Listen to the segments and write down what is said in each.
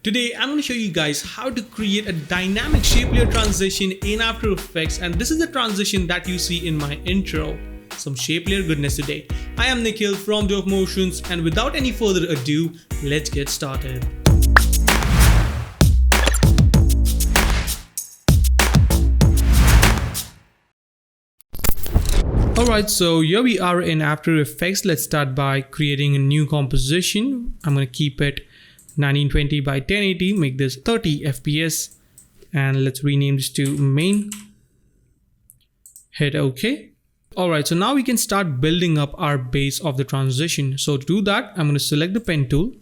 Today I'm going to show you guys how to create a dynamic shape layer transition in After Effects, and this is the transition that you see in my intro. Some shape layer goodness today. I am Nikhil from Dove Motions, and without any further ado, let's get started. Alright, so here we are in After Effects. Let's start by creating a new composition. I'm going to keep it 1920 by 1080, make this 30 FPS, and let's rename this to main. Hit OK. Alright, so now we can start building up our base of the transition. So to do that, I'm going to select the pen tool,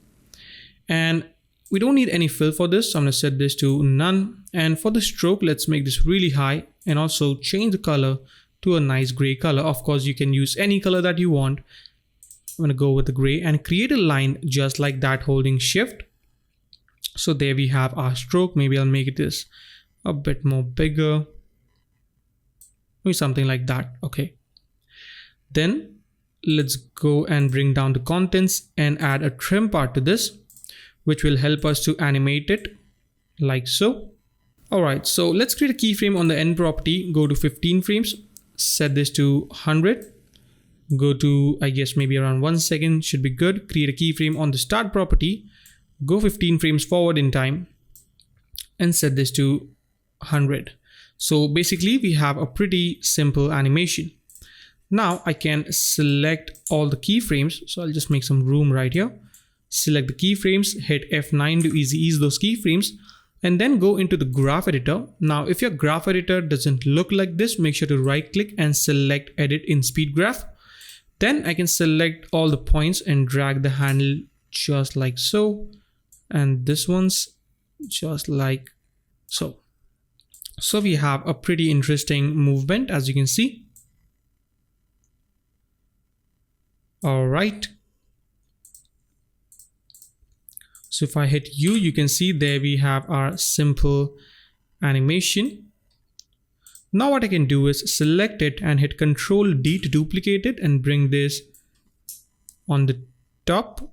and we don't need any fill for this, so I'm going to set this to none. And for the stroke, let's make this really high and also change the color to a nice gray color. Of course, you can use any color that you want. I'm going to go with the gray and create a line just like that, holding shift. So there we have our stroke. Maybe I'll make it this a bit more bigger, maybe something like that. Okay, then let's go and bring down the contents and add a trim part to this, which will help us to animate it like so. Alright, so let's create a keyframe on the end property. Go to 15 frames, set this to 100. Go to, I guess, maybe around 1 second should be good. Create a keyframe on the start property. Go 15 frames forward in time and set this to 100. So basically we have a pretty simple animation. Now I can select all the keyframes. So I'll just make some room right here. Select the keyframes, hit F9 to ease those keyframes, and then go into the graph editor. Now, if your graph editor doesn't look like this, make sure to right click and select edit in speed graph. Then I can select all the points and drag the handle just like so, and this one's just like so. So we have a pretty interesting movement, as you can see. All right. So if I hit U, you can see there we have our simple animation. Now what I can do is select it and hit Ctrl D to duplicate it and bring this on the top.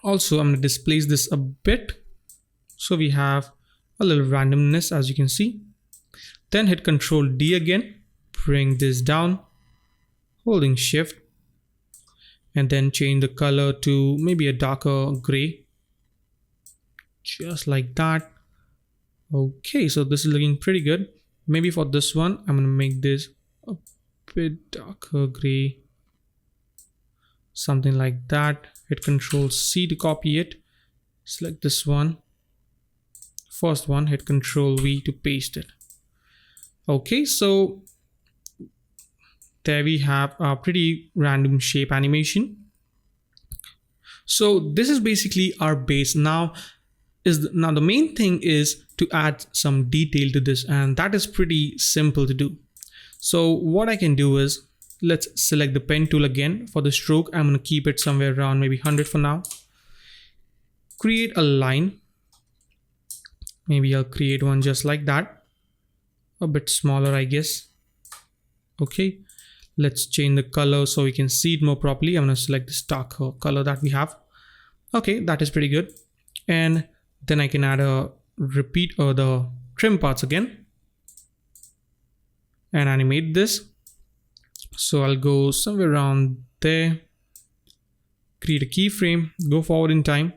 Also, I'm going to displace this a bit, so we have a little randomness, as you can see. Then hit Ctrl D again, bring this down, holding shift, and then change the color to maybe a darker gray, just like that. Okay, so this is looking pretty good. Maybe for this one, I'm going to make this a bit darker gray, something like that. Hit Ctrl C to copy it. Select this one, first one, hit Ctrl V to paste it. Okay, so there we have a pretty random shape animation. So this is basically our base. Now the main thing is to add some detail to this, and that is pretty simple to do. So what I can do is, let's select the pen tool again. For the stroke, I'm going to keep it somewhere around maybe 100 for now. Create a line. Maybe I'll create one just like that, a bit smaller, I guess. Okay, let's change the color so we can see it more properly. I'm going to select this darker color that we have. Okay, that is pretty good. And then I can add a repeat or the trim parts again and animate this. So I'll go somewhere around there, create a keyframe, go forward in time,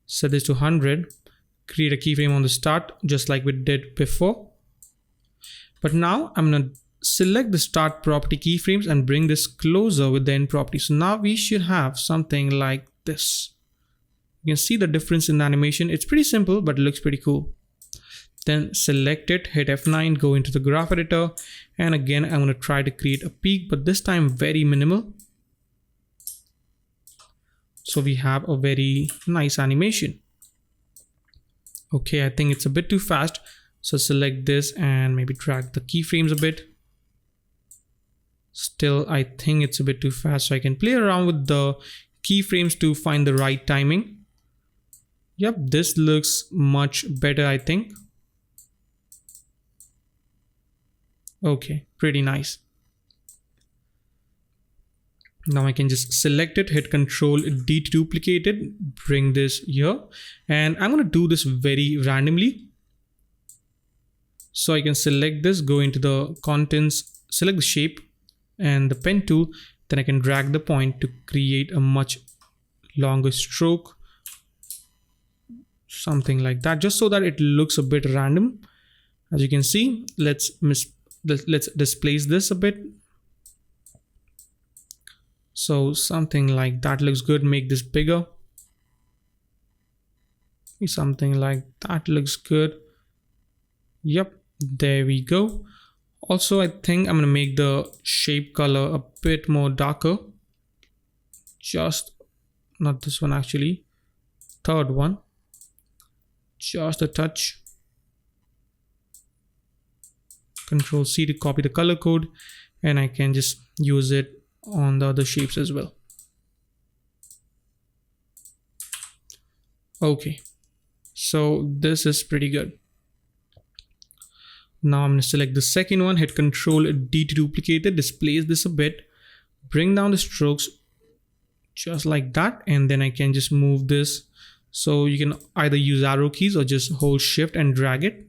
set this to 100, create a keyframe on the start just like we did before. But now I'm going to select the start property keyframes and bring this closer with the end property. So now we should have something like this. You can see the difference in the animation. It's pretty simple, but it looks pretty cool. Then select it, hit F9, go into the graph editor, and again I'm going to try to create a peak, but this time very minimal. So we have a very nice animation. Okay, I think it's a bit too fast, so select this and maybe drag the keyframes a bit. Still, I think it's a bit too fast, so I can play around with the keyframes to find the right timing. Yep, this looks much better, I think. Okay, pretty nice. Now I can just select it, hit Control D to duplicate it, bring this here, and I'm going to do this very randomly. So I can select this, go into the contents, select the shape and the pen tool, then I can drag the point to create a much longer stroke, something like that, just so that it looks a bit random. As you can see, let's displace this a bit. So something like that looks good. Make this bigger. Something like that looks good. Yep, there we go. Also, I think I'm gonna make the shape color a bit more darker. Just not this one actually, third one. Just a touch. Control C to copy the color code, and I can just use it on the other shapes as well. Okay, so this is pretty good. Now I'm going to select the second one, hit Control D to duplicate it, displace this a bit, bring down the strokes just like that, and then I can just move this. So you can either use arrow keys or just hold Shift and drag it.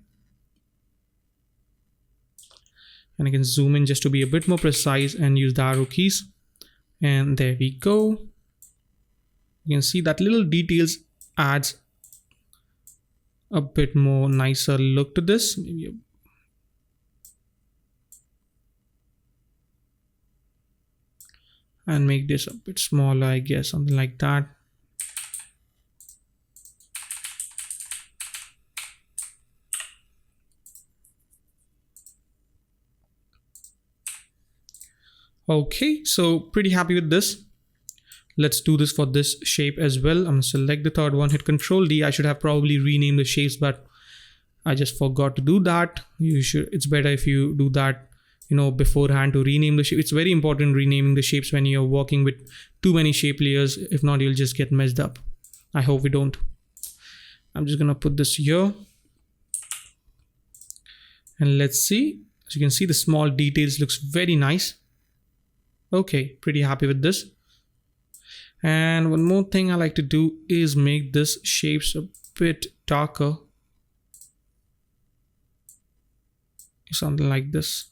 And I can zoom in just to be a bit more precise and use the arrow keys. And there we go. You can see that little details adds a bit more nicer look to this. Maybe and make this a bit smaller, I guess, something like that. Okay, so pretty happy with this. Let's do this for this shape as well. I'm gonna select the third one, hit Control D. I should have probably renamed the shapes, but I just forgot to do that. It's better if you do that, beforehand, to rename the shape. It's very important renaming the shapes when you're working with too many shape layers. If not, you'll just get messed up. I hope we don't. I'm just gonna put this here. And let's see. As you can see, the small details looks very nice. Okay, pretty happy with this. And one more thing I like to do is make this shapes a bit darker. Something like this.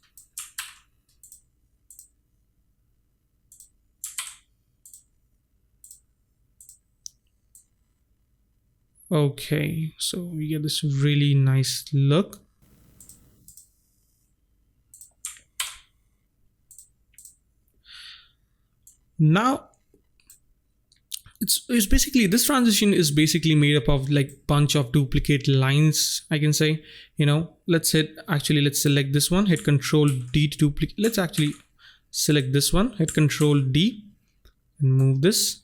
Okay, so we get this really nice look. Now it's basically, this transition is basically made up of like bunch of duplicate lines, I can say. Let's select this one, hit Control D to duplicate. Let's actually select this one, hit Control D and move this,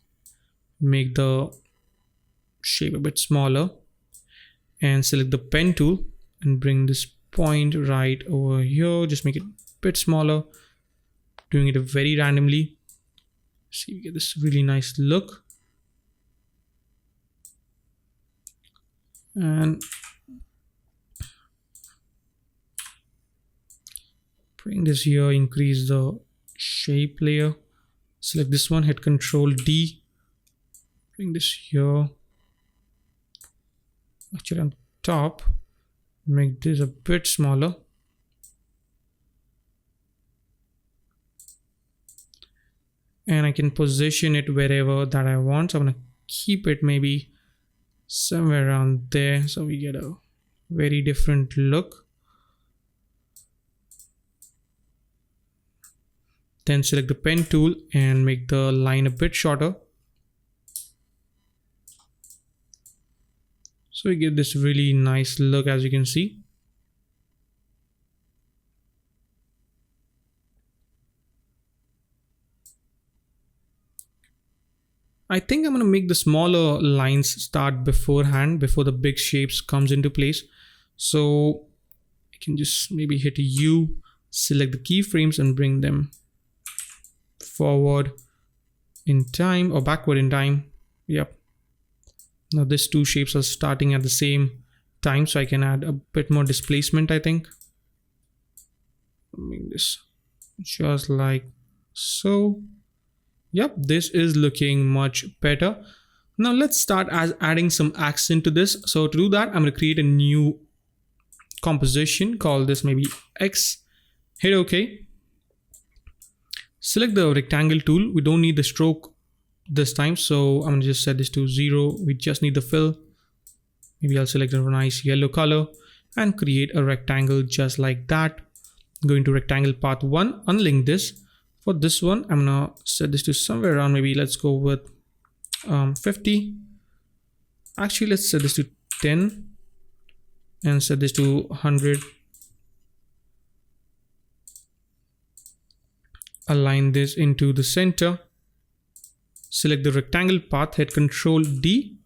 make the shape a bit smaller, and select the pen tool and bring this point right over here. Just make it a bit smaller, doing it very randomly. See, we get this really nice look. And bring this here, increase the shape layer. Select this one, hit Control D. Bring this here. Actually on top, make this a bit smaller. And I can position it wherever that I want. So I'm gonna keep it maybe somewhere around there, so we get a very different look. Then select the pen tool and make the line a bit shorter. So we get this really nice look, as you can see. I think I'm going to make the smaller lines start beforehand, before the big shapes comes into place. So I can just maybe hit U, select the keyframes and bring them forward in time or backward in time. Yep. Now these two shapes are starting at the same time, so I can add a bit more displacement, I think. Make this just like so. Yep, this is looking much better. Now let's start as adding some accent to this. So to do that, I'm going to create a new composition, call this maybe X, hit OK. Select the rectangle tool. We don't need the stroke this time, so I'm going to just set this to 0. We just need the fill. Maybe I'll select a nice yellow color and create a rectangle just like that. Go into rectangle path 1, unlink this. For this one, I'm gonna set this to somewhere around, maybe let's go with 50. Actually, let's set this to 10 and set this to 100. Align this into the center. Select the rectangle path, hit Ctrl D,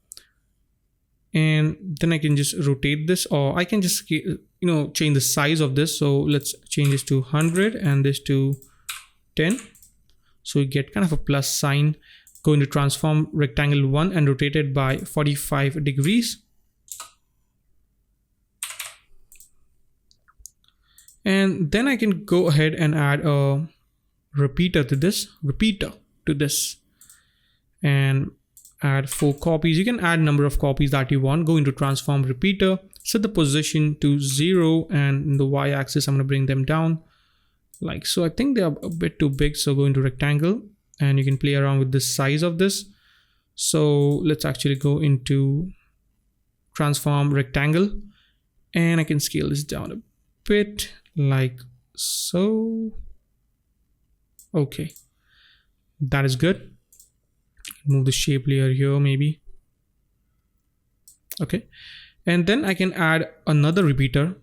and then I can just rotate this, or I can just change the size of this. So let's change this to 100 and this to 10. So we get kind of a plus sign. Go into transform rectangle 1 and rotate it by 45 degrees. And then I can go ahead and add a repeater to this, and add 4 copies. You can add number of copies that you want. Go into transform repeater, set the position to 0, and in the y-axis I'm going to bring them down like so. I think they are a bit too big, so go into rectangle and you can play around with the size of this. So let's actually go into transform rectangle and I can scale this down a bit like so. Okay, that is good. Move the shape layer here maybe. Okay, and then I can add another repeater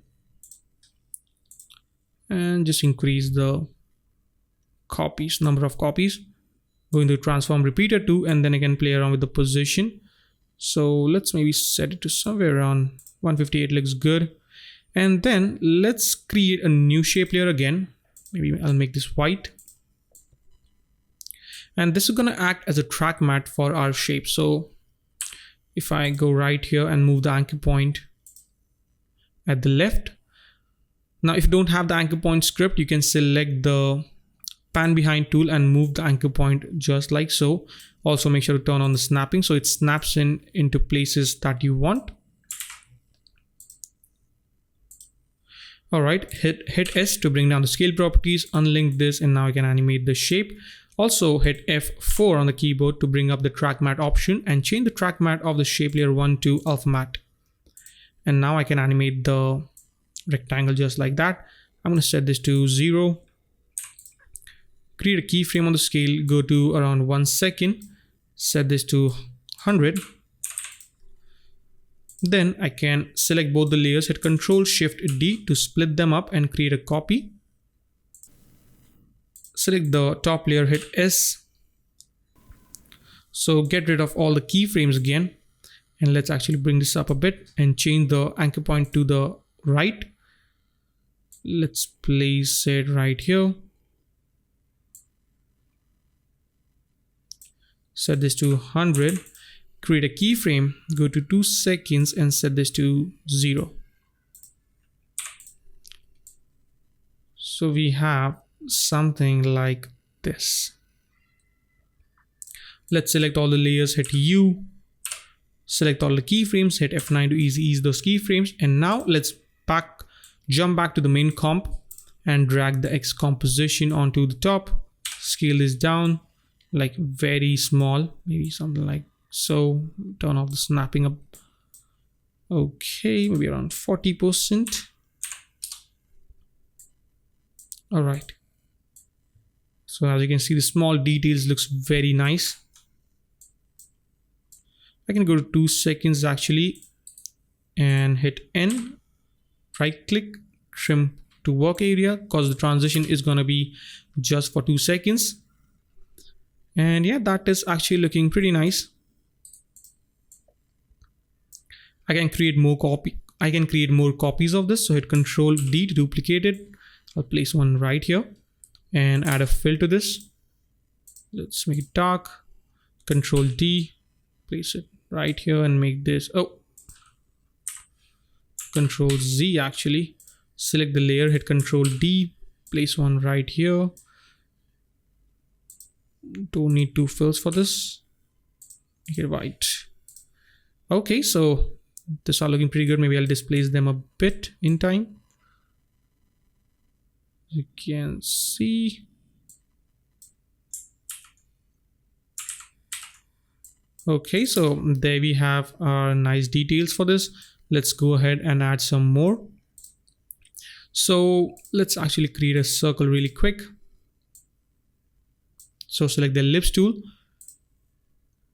and just increase the copies, number of copies. Go into transform repeater 2 and then I can play around with the position. So let's maybe set it to somewhere around 158, looks good. And then let's create a new shape layer again. Maybe I'll make this white. And this is going to act as a track mat for our shape. So if I go right here and move the anchor point at the left. Now, if you don't have the anchor point script, you can select the pan behind tool and move the anchor point just like so. Also make sure to turn on the snapping so it snaps into places that you want. All right, hit S to bring down the scale properties, unlink this, and now I can animate the shape. Also hit F4 on the keyboard to bring up the track matte option and change the track matte of the shape layer 1 to alpha matte. And now I can animate the rectangle just like that. I'm going to set this to 0. Create a keyframe on the scale, go to around 1 second, set this to 100. Then I can select both the layers, hit Ctrl Shift D to split them up and create a copy. Select the top layer, hit S. So get rid of all the keyframes again. And let's actually bring this up a bit and change the anchor point to the right. Let's place it right here. Set this to 100. Create a keyframe, go to 2 seconds and set this to 0. So we have something like this. Let's select all the layers, hit U. Select all the keyframes, hit F9 to ease those keyframes. And now let's jump back to the main comp and drag the X composition onto the top. Scale this down like very small, maybe something like so. Turn off the snapping up. Okay, maybe around 40%. All right. So as you can see, the small details looks very nice. I can go to 2 seconds actually and hit N, right click, trim to work area, because the transition is going to be just for 2 seconds. And yeah, that is actually looking pretty nice. I can create more copies of this. So hit Ctrl D to duplicate it. I'll place one right here and add a fill to this. Let's make it dark. Ctrl D, place it right here and make this, Ctrl Z actually. Select the layer, hit Ctrl D, place one right here. Don't need two fills for this. Make it white. Okay, so this are looking pretty good. Maybe I'll displace them a bit in time. You can see. Okay, so there we have our nice details for this. Let's go ahead and add some more. So let's actually create a circle really quick. So select the ellipse tool.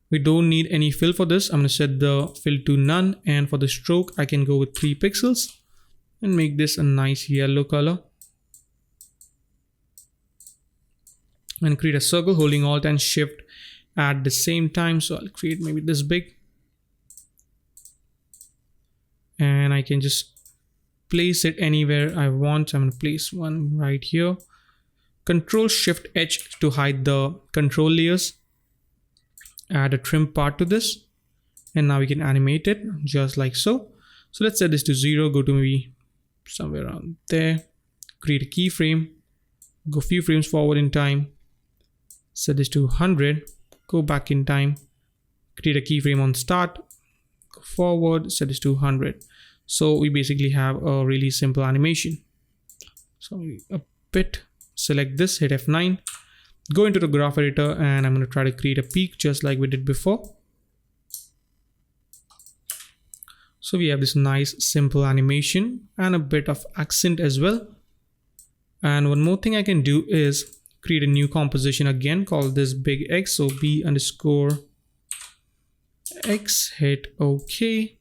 We don't need any fill for this. I'm going to set the fill to none, and for the stroke I can go with 3 pixels and make this a nice yellow color. And create a circle holding Alt and Shift at the same time. So I'll create maybe this big, and I can just place it anywhere I want. I'm going to place one right here. Control Shift H to hide the control layers. Add a trim part to this, and now we can animate it just like so. So let's set this to 0, go to maybe somewhere around there, create a keyframe, go a few frames forward in time, set this to 100, go back in time, create a keyframe on start, go forward, set this to 100. So we basically have a really simple animation. So a bit, select this, hit F9, go into the graph editor, and I'm going to try to create a peak just like we did before. So we have this nice simple animation and a bit of accent as well. And one more thing I can do is create a new composition again, call this big X. So B underscore X, hit OK.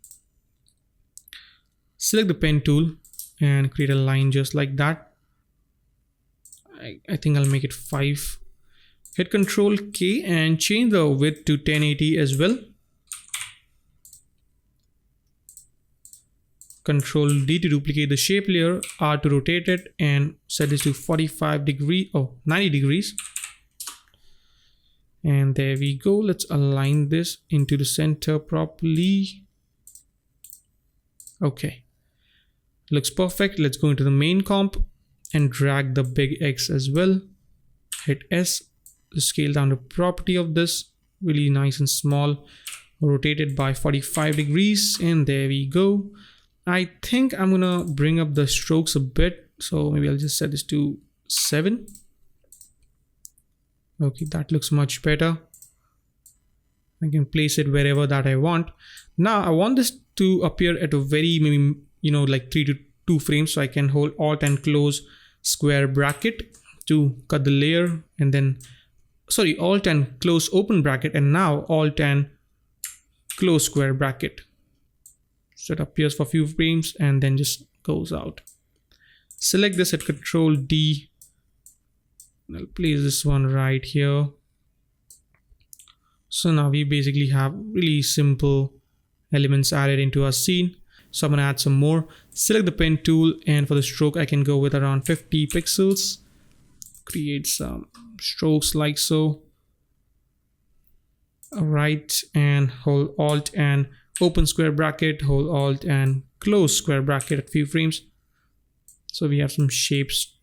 Select the pen tool and create a line just like that. I think I'll make it 5. Hit Control K and change the width to 1080 as well. Control D to duplicate the shape layer, R to rotate it, and set this to 90 degrees. And there we go. Let's align this into the center properly. Okay, looks perfect. Let's go into the main comp and drag the big X as well. Hit S to scale down the property of this, really nice and small, rotate it by 45 degrees, and there we go. I think I'm gonna bring up the strokes a bit, so maybe I'll just set this to 7. Okay, that looks much better. I can place it wherever that I want. Now I want this to appear at a very, maybe, like 3 to 2 frames, so I can hold Alt and close square bracket to cut the layer, and then Alt and close open bracket, and now Alt and close square bracket. So it appears for a few frames and then just goes out. Select this, at Control D. I'll place this one right here. So now we basically have really simple elements added into our scene. So I'm going to add some more. Select the pen tool, and for the stroke I can go with around 50 pixels. Create some strokes like so. Alright, and hold Alt and open square bracket, hold Alt and close square bracket at few frames. So we have some shapes.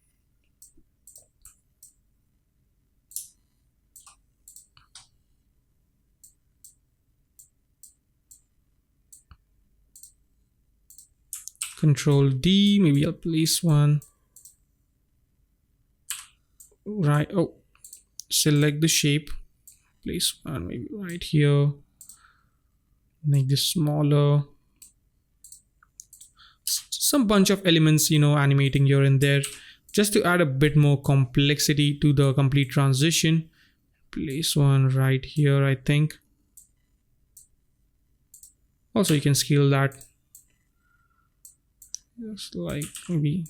Control D, maybe I'll place one. Right, select the shape, place one maybe right here. Make this smaller. Some bunch of elements, animating here and there, just to add a bit more complexity to the complete transition. Place one right here, I think. Also, you can scale that just like maybe.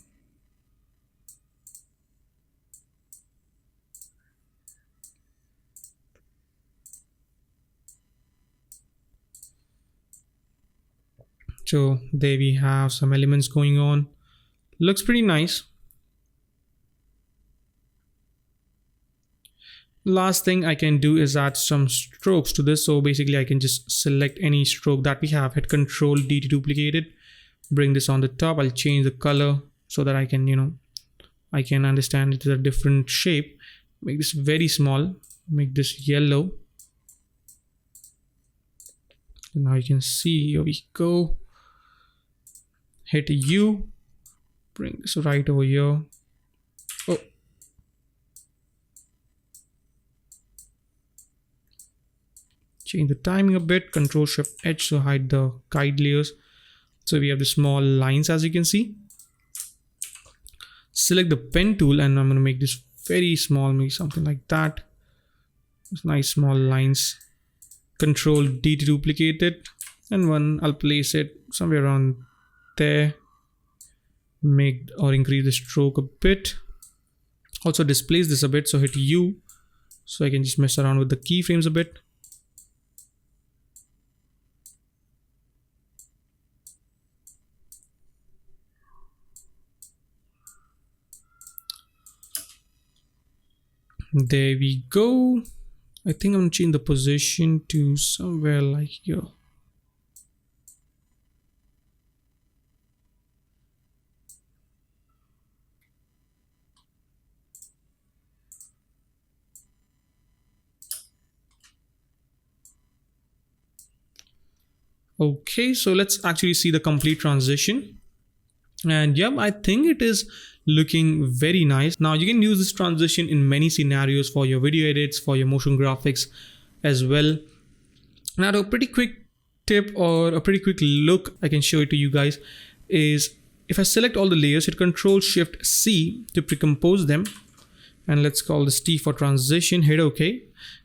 So there we have some elements going on. Looks pretty nice. Last thing I can do is add some strokes to this. So basically I can just select any stroke that we have, hit Control D to duplicate it, bring this on the top. I'll change the color so that I can, I can understand it is a different shape. Make this very small, Make this yellow. And now you can see, here we go. Hit U, bring this right over here. Oh. Change the timing a bit, Control Shift H to hide the guide layers. So we have the small lines, as you can see. Select the pen tool and I'm going to make this very small, maybe something like that. Nice small lines. Control D to duplicate it, and I'll place it somewhere around there. Make or increase the stroke a bit. Also displace this a bit, so hit U so I can just mess around with the keyframes a bit. There we go. I think I'm gonna change the position to somewhere like here. Okay, so let's actually see the complete transition. And yeah, I think it is looking very nice. Now you can use this transition in many scenarios for your video edits, for your motion graphics as well. Now a pretty quick tip or a pretty quick look I can show it to you guys is if I select all the layers, hit Control Shift C to pre-compose them. And let's call this T for transition, hit OK.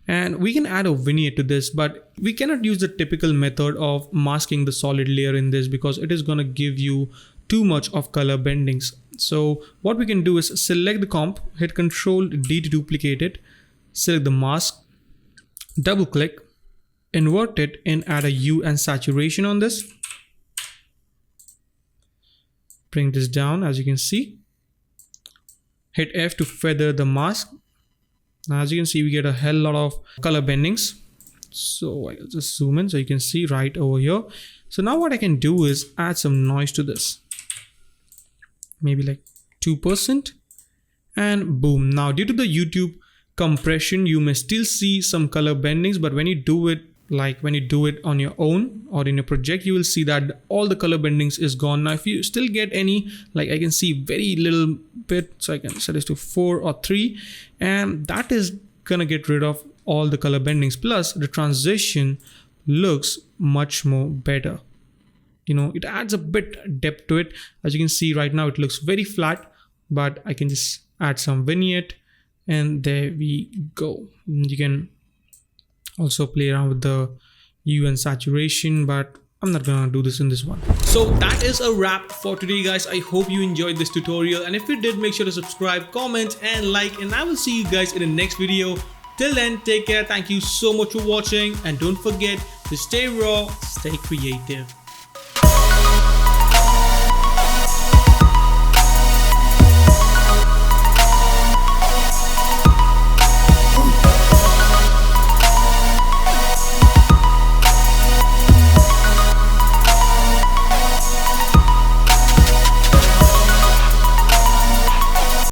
And we can add a vignette to this, but we cannot use the typical method of masking the solid layer in this because it is going to give you too much of color bendings. So what we can do is select the comp, hit Control D to duplicate it, select the mask, double click, invert it and add a hue and saturation on this. Bring this down, as you can see. Hit F to feather the mask. Now as you can see, we get a hell lot of color bendings. So I'll just zoom in so you can see right over here. So now what I can do is add some noise to this. Maybe like 2%. And boom. Now due to the YouTube compression, you may still see some color bendings, but when you do it, like when you do it on your own or in a project, you will see that all the color bendings is gone. Now if you still get any, like I can see very little bit, so I can set this to 4 or 3, and that is gonna get rid of all the color bendings. Plus the transition looks much more better. You know, it adds a bit depth to it. As you can see right now, it looks very flat, but I can just add some vignette and there we go. You can also play around with the hue and saturation, but I'm not gonna do this in this one. So that is a wrap for today, guys. I hope you enjoyed this tutorial, and if you did, make sure to subscribe, comment and like, and I will see you guys in the next video. Till then, take care. Thank you so much for watching, and don't forget to stay raw, stay creative.